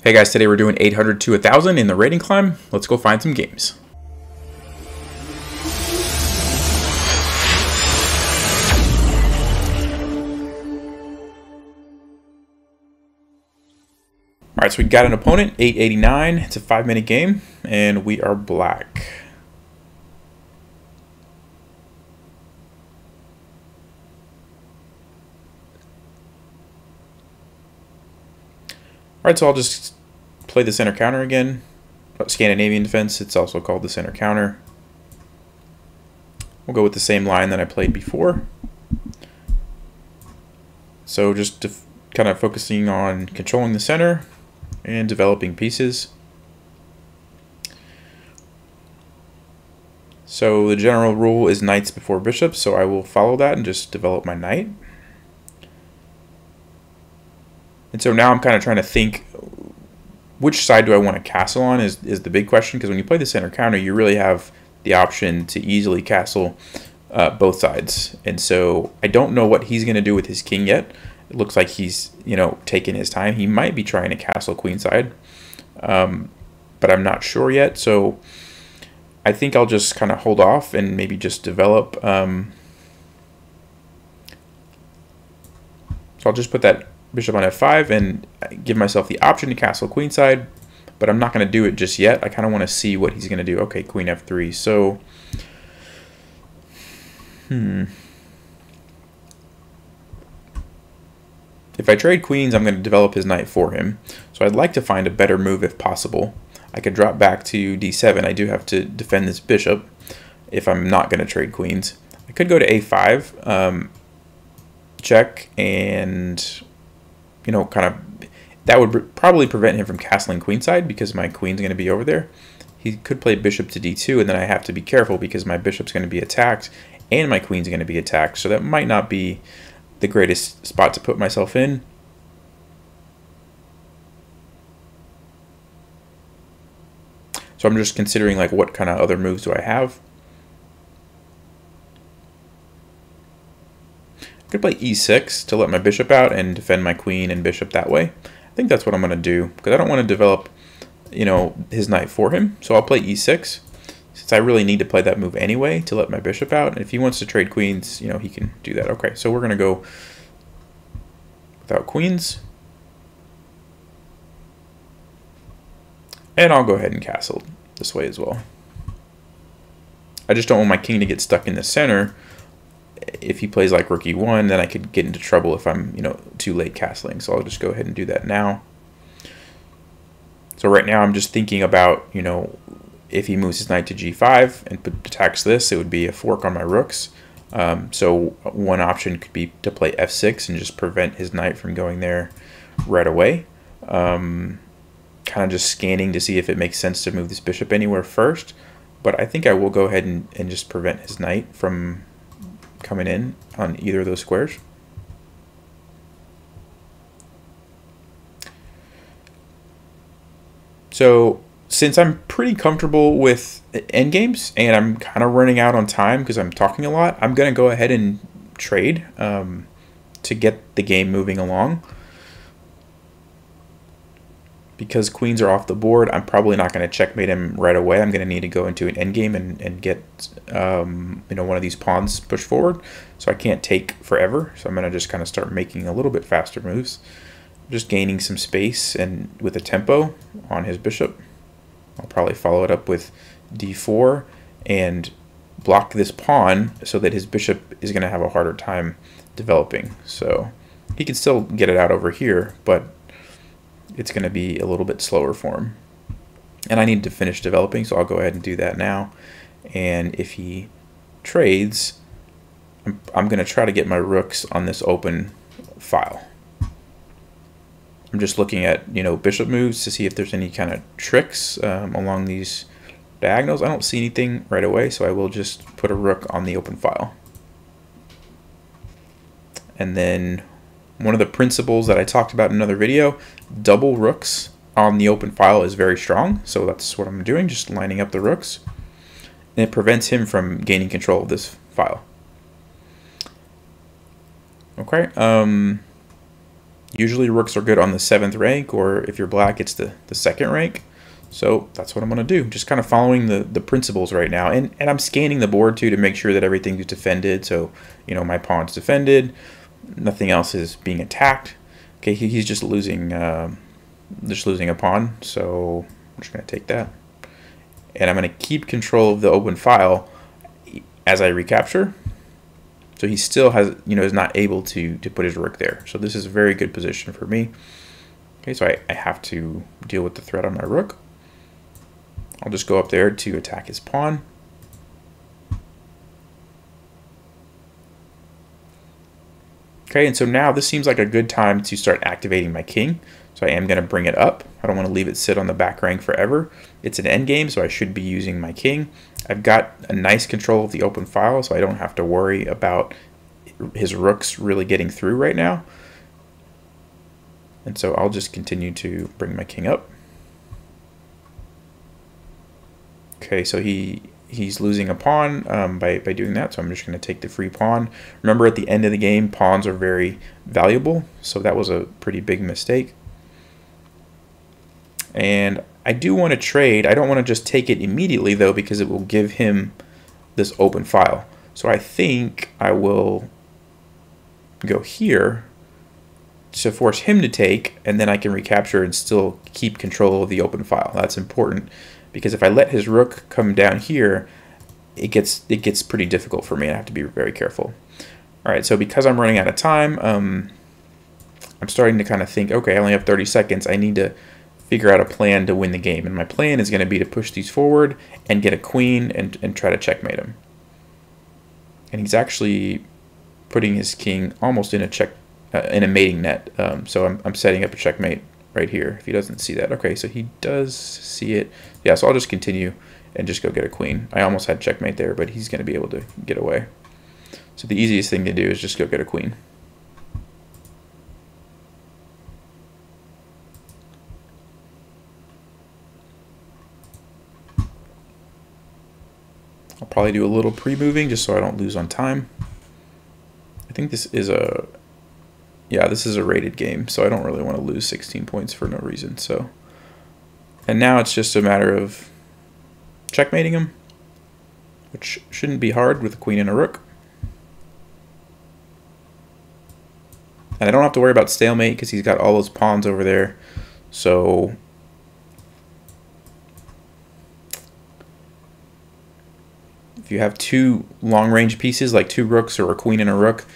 Hey guys, today we're doing 800 to 1000 in the rating climb. Let's go find some games. Alright, so we got an opponent, 889. It's a 5-minute game, and we are black. Alright, so I'll just play the center counter again. Scandinavian defense, it's also called the center counter. We'll go with the same line that I played before. So just kind of focusing on controlling the center and developing pieces. So the general rule is knights before bishops, so I will follow that and just develop my knight. And so now I'm kind of trying to think, which side do I want to castle on is the big question, because when you play the center counter, you really have the option to easily castle both sides. And so I don't know what he's going to do with his king yet. It looks like he's, taking his time. He might be trying to castle queenside, but I'm not sure yet. So I think I'll just kind of hold off and maybe just develop. So I'll just put that bishop on f5 and give myself the option to castle queenside, but I'm not going to do it just yet. I kind of want to see what he's going to do. Okay, queen f3. So, if I trade queens, I'm going to develop his knight for him. So I'd like to find a better move if possible. I could drop back to d7. I do have to defend this bishop if I'm not going to trade queens. I could go to a5, check, and kind of, that would probably prevent him from castling queenside because my queen's going to be over there. He could play bishop to d2, and then I have to be careful because my bishop's going to be attacked and my queen's going to be attacked. So that might not be the greatest spot to put myself in. So I'm just considering, like, what kind of other moves do I have? I could play e6 to let my bishop out and defend my queen and bishop that way. I think that's what I'm going to do because I don't want to develop, his knight for him. So I'll play e6 since I really need to play that move anyway to let my bishop out. And if he wants to trade queens, he can do that. Okay, so we're going to go without queens. And I'll go ahead and castle this way as well. I just don't want my king to get stuck in the center. If he plays like rook e1, then I could get into trouble if I'm, too late castling. So I'll just go ahead and do that now. So right now I'm just thinking about, if he moves his knight to g5 and attacks this, it would be a fork on my rooks. So one option could be to play f6 and just prevent his knight from going there right away. Kind of just scanning to see if it makes sense to move this bishop anywhere first. But I think I will go ahead and just prevent his knight from coming in on either of those squares. So since I'm pretty comfortable with endgames and I'm kind of running out on time because I'm talking a lot, I'm going to go ahead and trade to get the game moving along. Because queens are off the board, I'm probably not going to checkmate him right away. I'm going to need to go into an endgame and get one of these pawns pushed forward. So I can't take forever. So I'm going to just kind of start making a little bit faster moves. Just gaining some space and with a tempo on his bishop. I'll probably follow it up with d4 and block this pawn so that his bishop is going to have a harder time developing. So he can still get it out over here, but it's going to be a little bit slower for him. And I need to finish developing, so I'll go ahead and do that now. And if he trades, I'm going to try to get my rooks on this open file. I'm just looking at, bishop moves to see if there's any kind of tricks along these diagonals. I don't see anything right away, so I will just put a rook on the open file. And then one of the principles that I talked about in another video, double rooks on the open file is very strong. So that's what I'm doing, just lining up the rooks. And it prevents him from gaining control of this file. Okay. Usually rooks are good on the 7th rank, or if you're black, it's the 2nd rank. So that's what I'm going to do. Just kind of following the principles right now. And I'm scanning the board too to make sure that everything is defended. So, you know, my pawn's defended. Nothing else is being attacked. Okay, he's just losing a pawn. So I'm just going to take that. And I'm going to keep control of the open file as I recapture. So he still has, you know, is not able to put his rook there. So this is a very good position for me. Okay, so I have to deal with the threat on my rook. I'll just go up there to attack his pawn. Okay, and so now this seems like a good time to start activating my king. So I am going to bring it up. I don't want to leave it sit on the back rank forever. It's an endgame, so I should be using my king. I've got a nice control of the open file, so I don't have to worry about his rooks really getting through right now. And so I'll just continue to bring my king up. Okay, so he's losing a pawn by doing that, so I'm just going to take the free pawn. Remember, at the end of the game, pawns are very valuable, so that was a pretty big mistake. And I do want to trade. I don't want to just take it immediately, though, because it will give him this open file. So I think I will go here to force him to take, and then I can recapture and still keep control of the open file. That's important, because if I let his rook come down here, it gets pretty difficult for me. I have to be very careful. All right, so because I'm running out of time, I'm starting to kind of think, okay, I only have 30 seconds. I need to figure out a plan to win the game, and my plan is going to be to push these forward and get a queen and try to checkmate him. And he's actually putting his king almost in a mating net. So I'm setting up a checkmate right here if he doesn't see that. Okay, so he does see it. Yeah, so I'll just continue and just go get a queen. I almost had checkmate there, but he's going to be able to get away. So the easiest thing to do is just go get a queen. I'll probably do a little pre-moving just so I don't lose on time. I think this is a rated game, so I don't really want to lose 16 points for no reason. So, and now it's just a matter of checkmating him, which shouldn't be hard with a queen and a rook. And I don't have to worry about stalemate because he's got all those pawns over there. So if you have two long-range pieces, like two rooks or a queen and a rook,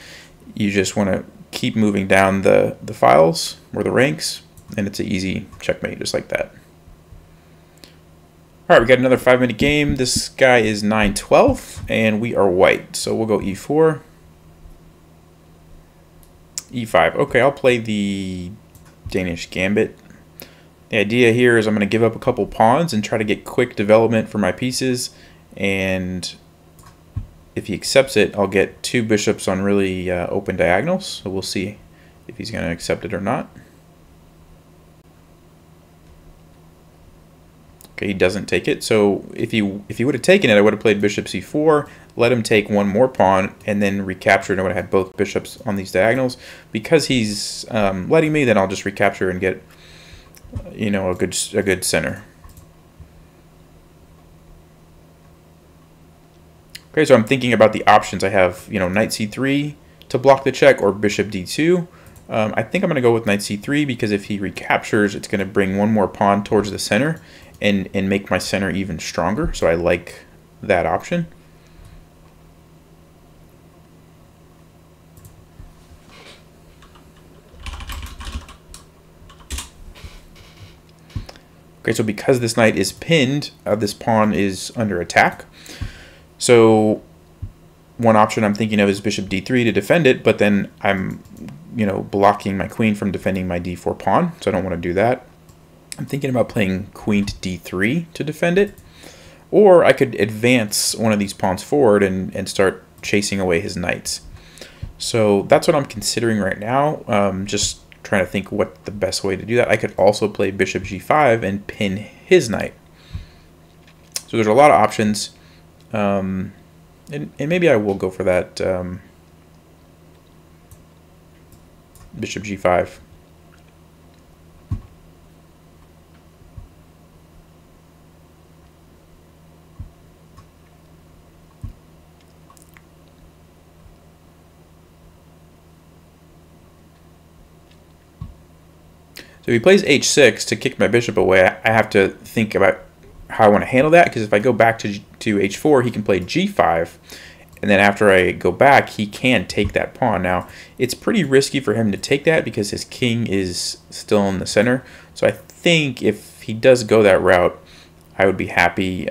you just want to keep moving down the files or the ranks, and it's an easy checkmate just like that. All right, we got another 5-minute game. This guy is 9-12, and we are white. So we'll go e4, e5. Okay, I'll play the Danish Gambit. The idea here is I'm going to give up a couple pawns and try to get quick development for my pieces, and if he accepts it, I'll get two bishops on really open diagonals. So we'll see if he's going to accept it or not. Okay, he doesn't take it. So if he would have taken it, I would have played bishop c4, let him take one more pawn, and then recapture, and I would have had both bishops on these diagonals. Because he's letting me, then I'll just recapture and get, you know, a good center. Okay, so I'm thinking about the options. I have, you know, knight c3 to block the check, or bishop d2. I think I'm going to go with knight c3 because if he recaptures, it's going to bring one more pawn towards the center and make my center even stronger. So I like that option. Okay, so because this knight is pinned, this pawn is under attack. So one option I'm thinking of is bishop d3 to defend it, but then I'm, you know, blocking my queen from defending my d4 pawn, so I don't want to do that. I'm thinking about playing queen to d3 to defend it, or I could advance one of these pawns forward and start chasing away his knights. So that's what I'm considering right now, just trying to think what the best way to do that. I could also play bishop g5 and pin his knight. So there's a lot of options. And maybe I will go for that bishop g5. So if he plays h6 to kick my bishop away, I have to think about how I want to handle that, because if I go back to h4, he can play g5, and then after I go back, he can take that pawn. Now, it's pretty risky for him to take that because his king is still in the center. So I think if he does go that route, I would be happy,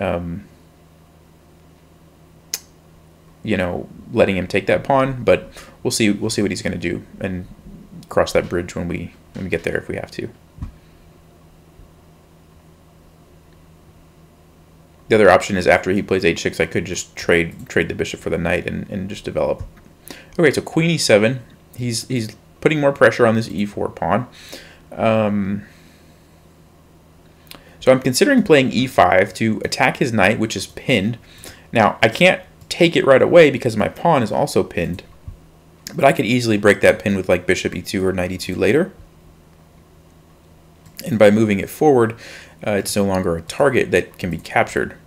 you know, letting him take that pawn. But we'll see what he's going to do and cross that bridge when we get there if we have to. The other option is after he plays h6, I could just trade the bishop for the knight and just develop. Okay, so queen e7. He's putting more pressure on this e4 pawn. So I'm considering playing e5 to attack his knight, which is pinned. Now, I can't take it right away because my pawn is also pinned, but I could easily break that pin with like bishop e2 or knight e2 later. And by moving it forward, it's no longer a target that can be captured.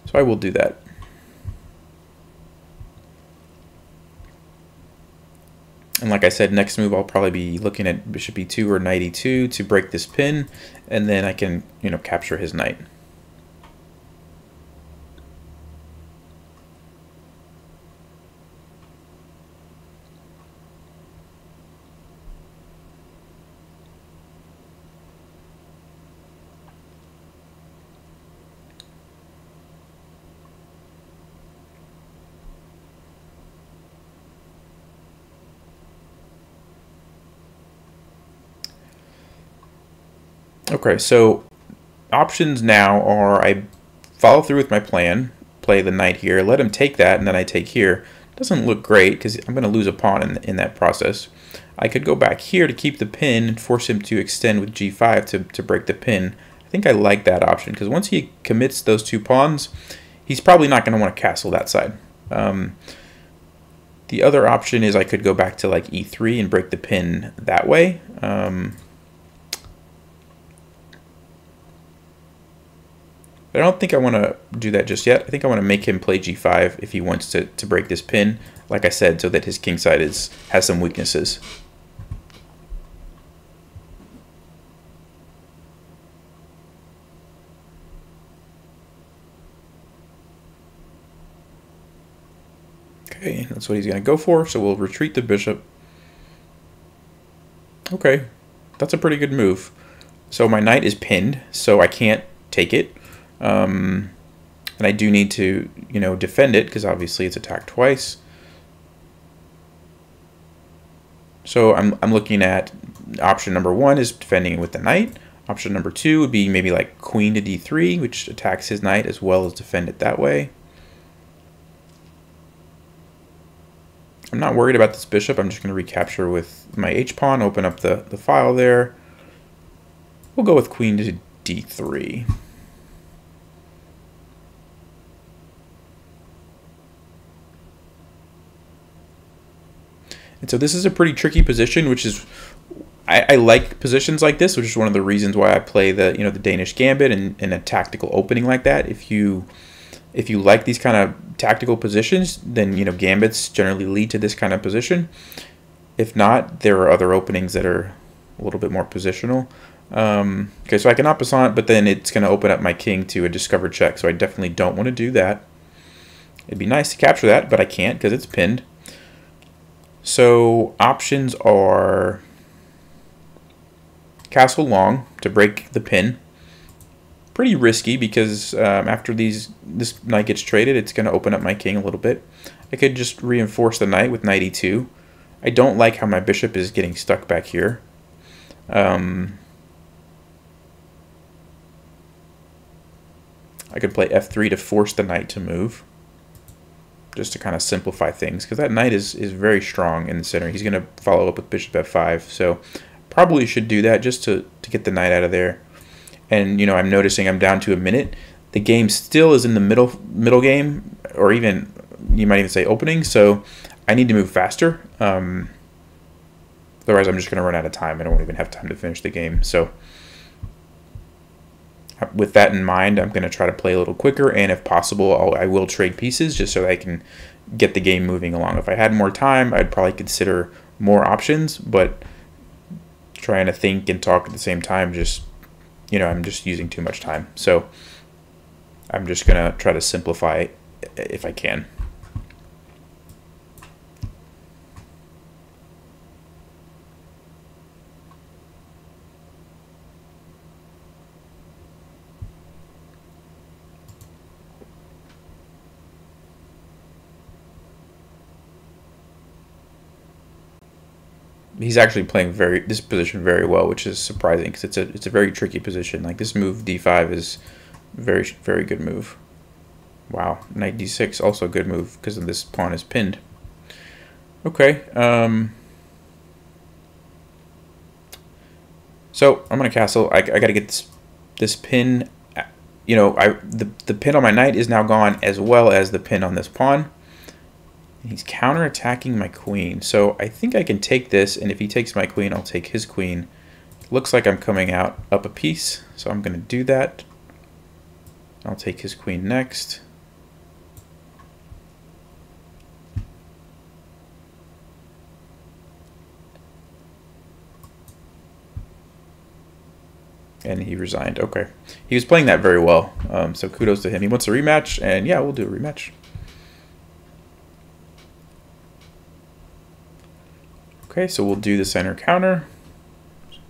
So I will do that. And like I said, next move I'll probably be looking at bishop e2 or knight e2 to break this pin, and then I can, you know, capture his knight. Okay, so options now are I follow through with my plan, play the knight here, let him take that, and then I take here. Doesn't look great because I'm going to lose a pawn in that process. I could go back here to keep the pin and force him to extend with g5 to break the pin. I think I like that option because once he commits those two pawns, he's probably not going to want to castle that side. The other option is I could go back to like e3 and break the pin that way. But I don't think I want to do that just yet. I think I want to make him play g5 if he wants to break this pin, like I said, so that his king side has some weaknesses. Okay, that's what he's going to go for, so we'll retreat the bishop. Okay, that's a pretty good move. So my knight is pinned, so I can't take it. And I do need to, you know, defend it because obviously it's attacked twice. So I'm looking at option number one is defending it with the knight. Option number two would be maybe like queen to d3, which attacks his knight as well as defend it that way. I'm not worried about this bishop. I'm just going to recapture with my h-pawn, open up the file there. We'll go with queen to d3. And so this is a pretty tricky position, which is, I like positions like this, which is one of the reasons why I play the Danish Gambit and a tactical opening like that. If you like these kind of tactical positions, then gambits generally lead to this kind of position. If not, there are other openings that are a little bit more positional. Okay, so I can en passant, but then it's going to open up my king to a discovered check, so I definitely don't want to do that. It'd be nice to capture that, but I can't because it's pinned. So options are castle long to break the pin. Pretty risky because after this knight gets traded, it's going to open up my king a little bit. I could just reinforce the knight with knight e2. I don't like how my bishop is getting stuck back here. I could play f3 to force the knight to move, just to kind of simplify things, because that knight is very strong in the center. He's going to follow up with bishop f5, so probably should do that just to get the knight out of there. And I'm noticing I'm down to a minute. The game still is in the middle game, or even you might even say opening, so I need to move faster. Otherwise I'm just going to run out of time. I don't even have time to finish the game. So with that in mind, I'm going to try to play a little quicker, and if possible, I will trade pieces just so that I can get the game moving along. If I had more time, I'd probably consider more options, but trying to think and talk at the same time, just, you know, I'm just using too much time. So I'm just going to try to simplify if I can. He's actually playing this position very well, which is surprising because it's a very tricky position. Like this move d5 is very good move. Wow, knight d6 also a good move because this pawn is pinned. Okay, so I'm gonna castle. I gotta get this pin. You know, the pin on my knight is now gone, as well as the pin on this pawn. He's counter-attacking my queen, so I think I can take this, and if he takes my queen, I'll take his queen. Looks like I'm coming out up a piece, so I'm going to do that. I'll take his queen next. And he resigned. Okay. He was playing that very well, so kudos to him. He wants a rematch, and yeah, we'll do a rematch. Okay, so we'll do the center counter,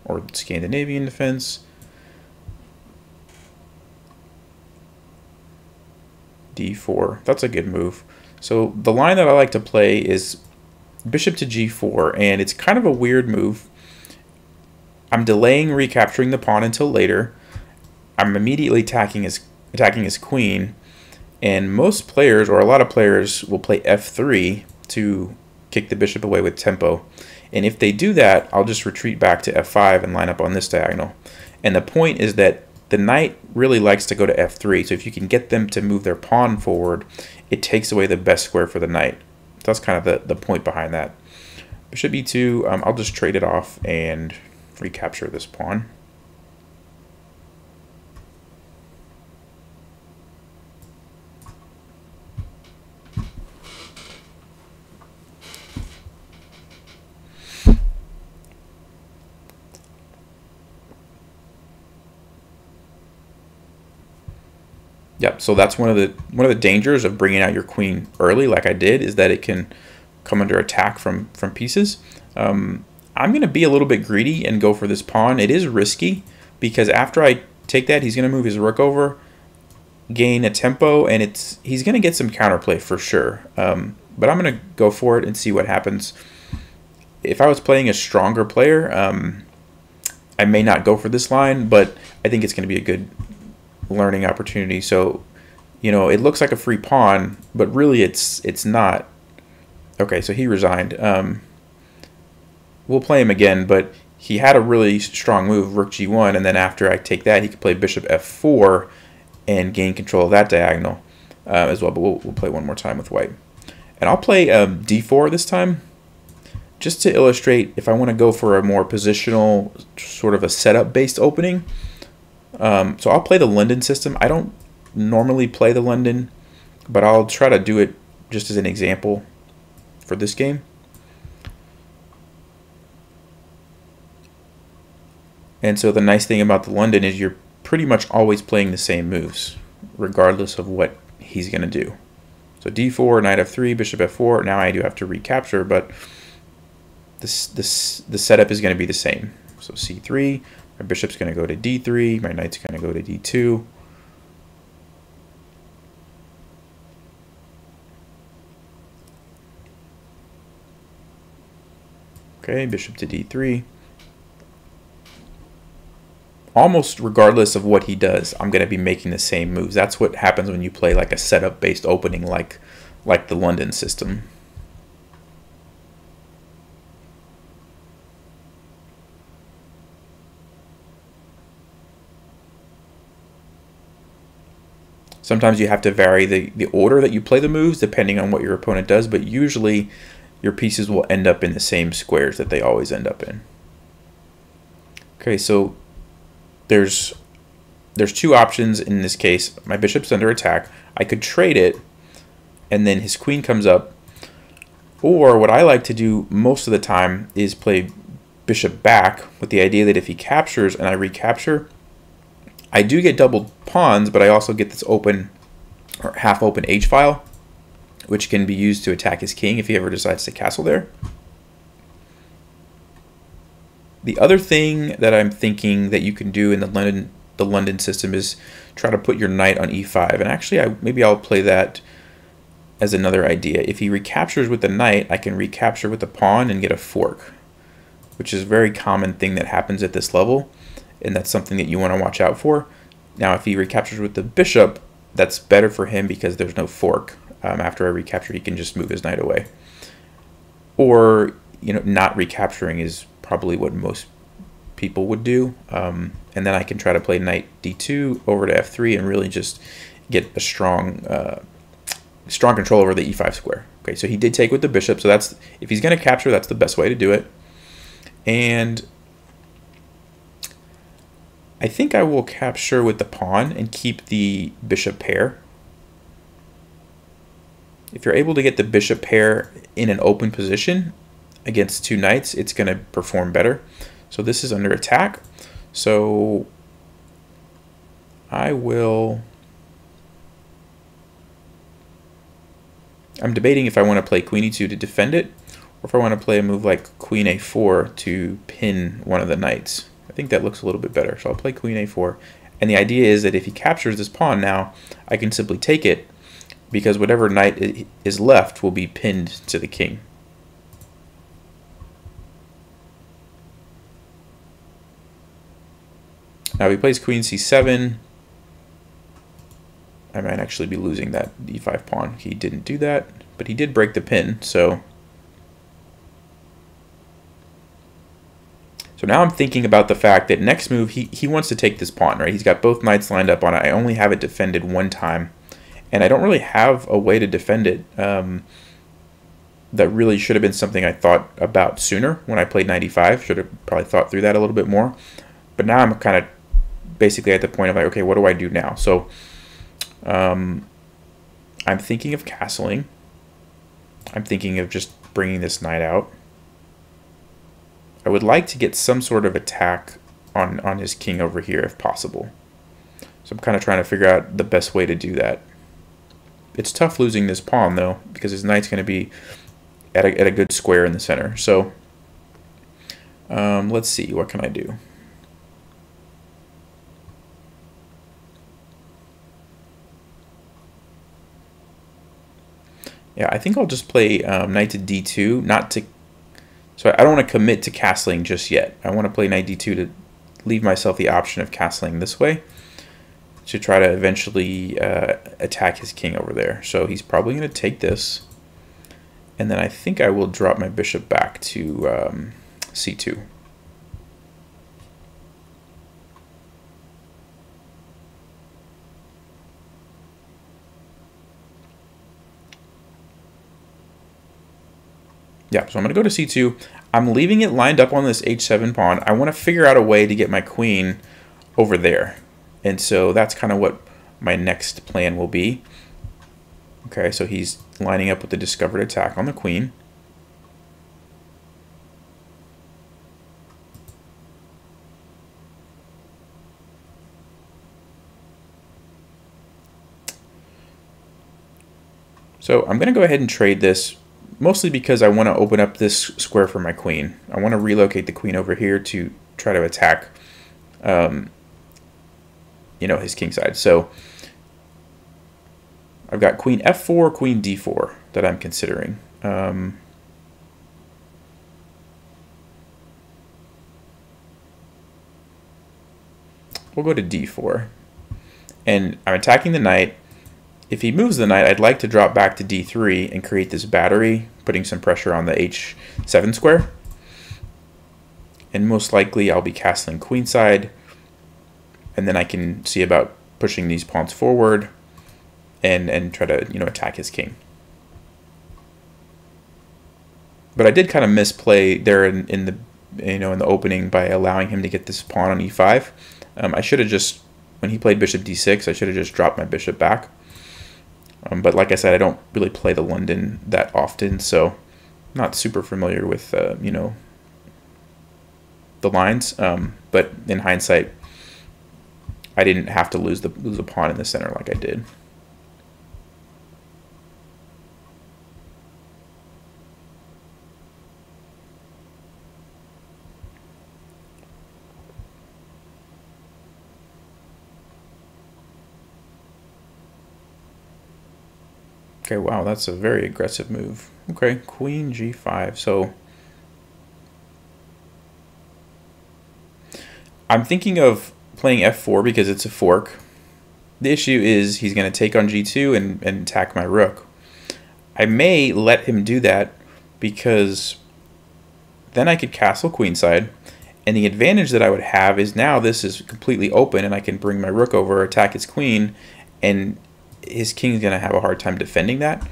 or Scandinavian defense. D4, that's a good move. So the line that I like to play is bishop to G4, and it's kind of a weird move. I'm delaying recapturing the pawn until later. I'm immediately attacking his queen, and most players, or a lot of players, will play F3 to kick the bishop away with tempo. And if they do that, I'll just retreat back to F5 and line up on this diagonal. And the point is that the knight really likes to go to F3, so if you can get them to move their pawn forward, it takes away the best square for the knight. That's kind of the point behind that. Bishop E2, I'll just trade it off and recapture this pawn. Yep, so that's one of the dangers of bringing out your queen early, like I did, is that it can come under attack from pieces. I'm going to be a little bit greedy and go for this pawn. It is risky because after I take that, he's going to move his rook over, gain a tempo, and he's going to get some counterplay for sure. But I'm going to go for it and see what happens. If I was playing a stronger player, I may not go for this line, but I think it's going to be a good learning opportunity. So, you know, it looks like a free pawn, but really it's not. Okay, so he resigned. We'll play him again, but he had a really strong move, rook g1, and then after I take that, he could play bishop f4 and gain control of that diagonal as well. But we'll play one more time with white. And I'll play d4 this time, just to illustrate if I want to go for a more positional, sort of a setup-based opening. So I'll play the London system. I don't normally play the London, but I'll try to do it just as an example for this game. And so the nice thing about the London is you're pretty much always playing the same moves, regardless of what he's going to do. So d4, knight f3, bishop f4. Now I do have to recapture, but the setup is going to be the same. So c3. My bishop's going to go to d3. My knight's going to go to d2. Okay, bishop to d3. Almost regardless of what he does, I'm going to be making the same moves. That's what happens when you play like a setup-based opening like the London system. Sometimes you have to vary the order that you play the moves depending on what your opponent does, but usually your pieces will end up in the same squares that they always end up in. Okay, so there's there's two options in this case. My bishop's under attack. I could trade it, and then his queen comes up. Or what I like to do most of the time is play bishop back with the idea that if he captures and I recapture, I do get double pawns, but I also get this open or half open H file, which can be used to attack his king if he ever decides to castle there. The other thing that I'm thinking that you can do in the London system is try to put your knight on e5. And actually, maybe I'll play that as another idea. If he recaptures with the knight, I can recapture with the pawn and get a fork, which is a very common thing that happens at this level, and that's something that you want to watch out for. Now, if he recaptures with the bishop, that's better for him because there's no fork. After I recapture, he can just move his knight away. Or, not recapturing is probably what most people would do. And then I can try to play knight d2 over to f3 and really just get a strong control over the e5 square. Okay, so he did take with the bishop, so that's, if he's going to capture, that's the best way to do it. And I think I will capture with the pawn and keep the bishop pair. If you're able to get the bishop pair in an open position against two knights, it's going to perform better. So this is under attack. So I'm debating if I want to play queen e2 to defend it, or if I want to play a move like queen a4 to pin one of the knights. I think that looks a little bit better. So I'll play queen a4. And the idea is that if he captures this pawn now, I can simply take it, because whatever knight is left will be pinned to the king. Now if he plays queen c7, I might actually be losing that e5 pawn. He didn't do that, but he did break the pin, so now I'm thinking about the fact that next move, he wants to take this pawn, right? He's got both knights lined up on it. I only have it defended one time, and I don't really have a way to defend it. That really should have been something I thought about sooner when I played 95. Should have probably thought through that a little bit more. But now I'm kind of basically at the point of like, okay, what do I do now? So I'm thinking of castling. I'm thinking of just bringing this knight out. I would like to get some sort of attack on his king over here if possible. So I'm kind of trying to figure out the best way to do that. It's tough losing this pawn though, because his knight's going to be at a good square in the center. So let's see, what can I do? Yeah, I think I'll just play knight to d2, so I don't want to commit to castling just yet. I want to play knight d2 to leave myself the option of castling this way to try to eventually attack his king over there. So he's probably going to take this, and then I think I will drop my bishop back to c2. Yeah, so I'm going to go to c2. I'm leaving it lined up on this h7 pawn. I want to figure out a way to get my queen over there. And so that's kind of what my next plan will be. Okay, so he's lining up with the discovered attack on the queen. So I'm going to go ahead and trade this, mostly because I want to open up this square for my queen. I want to relocate the queen over here to try to attack, his king side. So I've got queen f4, queen d4 that I'm considering. We'll go to d4. And I'm attacking the knight. If he moves the knight, I'd like to drop back to d3 and create this battery, putting some pressure on the h7 square. And most likely I'll be castling queenside, and then I can see about pushing these pawns forward and try to attack his king. But I did kind of misplay there in the opening by allowing him to get this pawn on e5. I should have just when he played bishop d6, I should have just dropped my bishop back. But like I said, I don't really play the London that often, so I'm not super familiar with, you know, the lines. But in hindsight, I didn't have to lose a pawn in the center like I did. Okay, wow, that's a very aggressive move. Okay, queen g5. So I'm thinking of playing f4 because it's a fork. The issue is he's going to take on g2 and attack my rook. I may let him do that because then I could castle queenside, and the advantage that I would have is now this is completely open and I can bring my rook over, attack his queen, and his king's going to have a hard time defending that.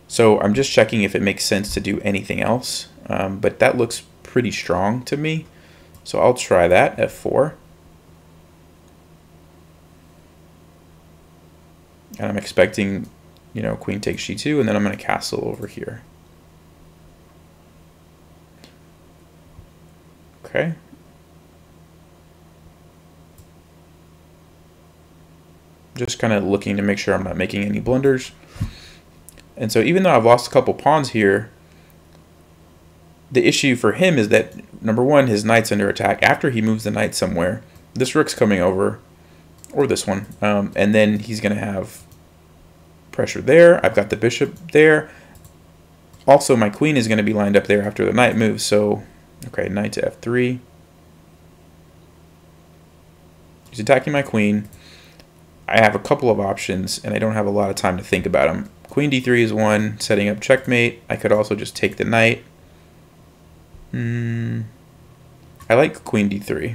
So I'm just checking if it makes sense to do anything else. But that looks pretty strong to me. So I'll try that, f4. And I'm expecting, you know, queen takes g2, and then I'm going to castle over here. Okay. Just kind of looking to make sure I'm not making any blunders. And so even though I've lost a couple pawns here, the issue for him is that, number one, his knight's under attack. After he moves the knight somewhere, this rook's coming over, or this one, and then he's going to have pressure there. I've got the bishop there. Also, my queen is going to be lined up there after the knight moves. So, okay, knight to f3. He's attacking my queen. I have a couple of options, and I don't have a lot of time to think about them. Queen d3 is one, setting up checkmate. I could also just take the knight. I like queen d3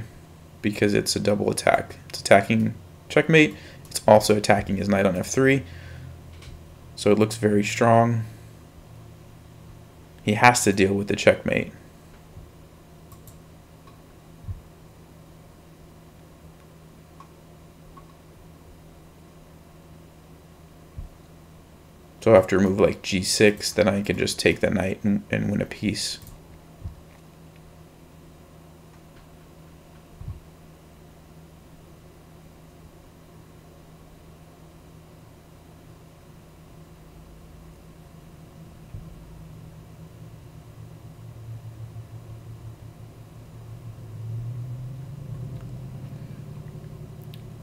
because it's a double attack. It's attacking checkmate. It's also attacking his knight on f3. So it looks very strong. He has to deal with the checkmate. So after a move like g6, then I can just take the knight and win a piece.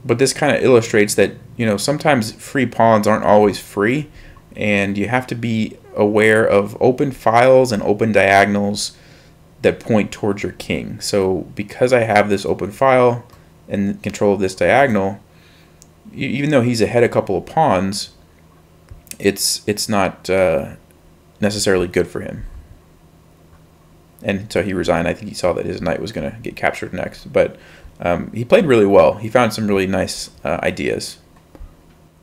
But this kind of illustrates that, you know, sometimes free pawns aren't always free, and you have to be aware of open files and open diagonals that point towards your king. So because I have this open file and control of this diagonal, even though he's ahead a couple of pawns, it's not necessarily good for him. And so he resigned. I think he saw that his knight was going to get captured next. But he played really well. He found some really nice ideas.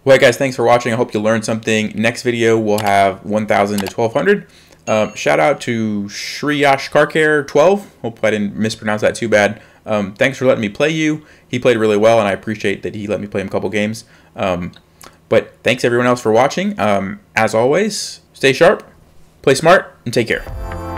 Well, guys, thanks for watching. I hope you learned something. Next video, we'll have 1,000 to 1,200. Shout out to Shriyash Karkare 12. Hope I didn't mispronounce that too bad. Thanks for letting me play you. He played really well, and I appreciate that he let me play him a couple games. But thanks everyone else for watching. As always, stay sharp, play smart, and take care.